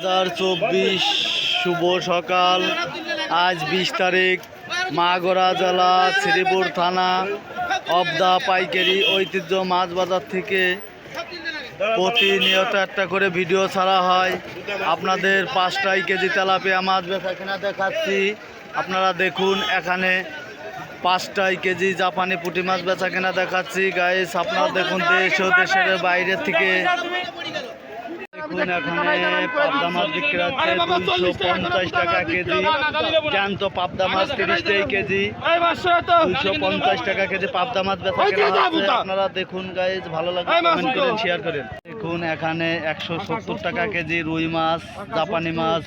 2024 শুভ সকাল। আজ 20 তারিখ, মাগুরা জেলা শ্রীপুর থানা অবদা পাইকারি ঐতিহ্য মাছ বাজার থেকে প্রতিনিয়ত একটা করে ভিডিও ছাড়া হয়। আপনাদের 5 কেজি তেলাপিয়া মাছ বেচা কেনা দেখাচ্ছি। আপনারা দেখুন, এখানে 5 কেজি জাপানি পুঁটি মাছ বেচা কেনা দেখাচ্ছি। গাইস, আপনারা দেখুন দেশ ও দেশের বাইরে থেকে দেখুন, এখানে পাবদা মাছ বিক্রি হচ্ছে 250 টাকা কেজি। জ্যান্ত পাবদা মাছ 30 টাকা কেজি, 250 টাকা কেজি পাবদা মাছ বেচা কেনা হচ্ছে। আপনারা দেখুন গাইস, ভালো লাগলে কমেন্ট করেন, শেয়ার করেন। দেখুন, এখানে 170 টাকা কেজি রুই মাছ, জাপানি মাছ,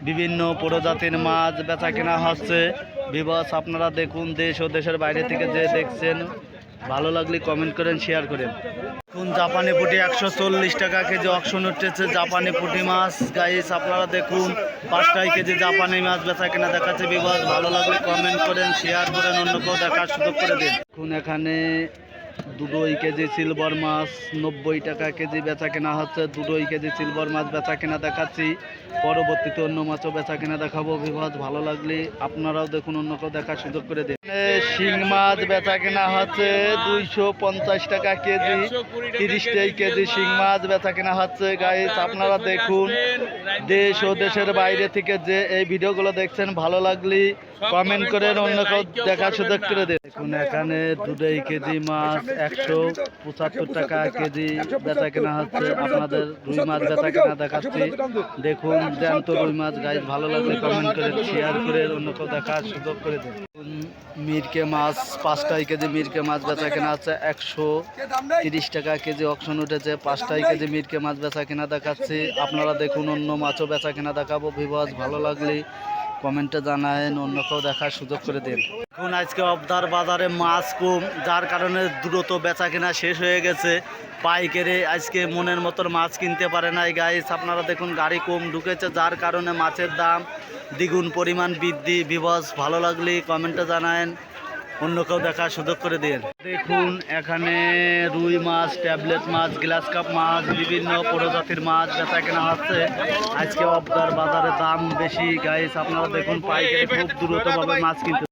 বিভিন্ন প্রজাতির মাছ বেচা কেনা হচ্ছে। বিবাস, আপনারা দেখুন দেশ ও দেশের বাইরে থেকে যে দেখছেন, ভালো লাগলে কমেন্ট করেন, শেয়ার করেন। দেখুন, জাপানি পুঁটি 140 টাকা কেজি অকশন উঠেছে জাপানি পুঁটি মাছ। গাইস, আপনারা দেখুন 5 কেজি জাপানি মাছ বেচা কেনা দেখাচ্ছে। বিবাস, ভালো লাগলে কমেন্ট করেন, শেয়ার করেন, অন্যকেও দেখার সুযোগ করে দিন। দেখুন, এখানে 2 কেজি সিলভার মাছ 90 টাকা কেজি বেচা কেনা হচ্ছে। 2 কেজি সিলভার মাছ বেচা কেনা দেখাচ্ছি। পরবর্তীতে অন্য মাছও বেচা কেনা দেখাবো। বিভাজ, ভালো লাগলে আপনারাও দেখুন, অন্যকেও দেখার সুযোগ করে দিন। শিং মাছ বেচা কেনা হচ্ছে 250 টাকা কেজি, 30 টাকা কেজি শিং মাছ বেচা কেনা হচ্ছে। গাইস, আপনারা দেখুন দেশ ও দেশের বাইরে থেকে যে এই ভিডিওগুলো দেখছেন, ভালো লাগলে কমেন্ট করেন, অন্যকেও দেখার সুযোগ করে দিন। দেখুন, এখানে 2 কেজি মাছ 175 টাকা কেজি বেচা কেনা হচ্ছে। আপনাদের রুই মাছ বেচা কেনা দেখাচ্ছি। দেখুন, জ্যান্ত রুই মাছ। গাইস, ভালো লাগলে কমেন্ট করে, শেয়ার করে, অন্যকেও দেখার সুযোগ করে দিন। মিরকে মাছ 5 কেজি মিরকে মাছ বেচা কেনা হচ্ছে 130 টাকা কেজি অকশন উঠেছে। 5 কেজি মিরকে মাছ বেচা কেনা দেখাচ্ছি। আপনারা দেখুন, অন্য মাছও বেচা কেনা দেখাবো। বিভাজ, ভালো লাগলে কমেন্টে জানায়েন, অন্যকেও দেখার সুযোগ করে দিন। এখন আজকে অবদার বাজারে মাছ কম, যার কারণে দ্রুত বেচা কেনা শেষ হয়ে গেছে। পাইকারি আজকে মনের মতন মাছ কিনতে পারে নাই। গাইস, আপনারা দেখুন গাড়ি কম ঢুকেছে, যার কারণে মাছের দাম দ্বিগুণ পরিমাণ বৃদ্ধি। বিভাজ, ভালো লাগলে কমেন্টে জানায়েন, অন্যকেও দেখার সুযোগ করে দিন। দেখুন, এখানে রুই মাছ, ট্যাবলেট মাছ, গ্লাস কাপ মাছ, বিভিন্ন প্রজাতির মাছ বেচা কেনা হচ্ছে। আজকে অবদার বাজারে দাম বেশি। গাইস, আপনারা দেখুন পাইকারি খুব দ্রুতভাবে মাছ কিনতে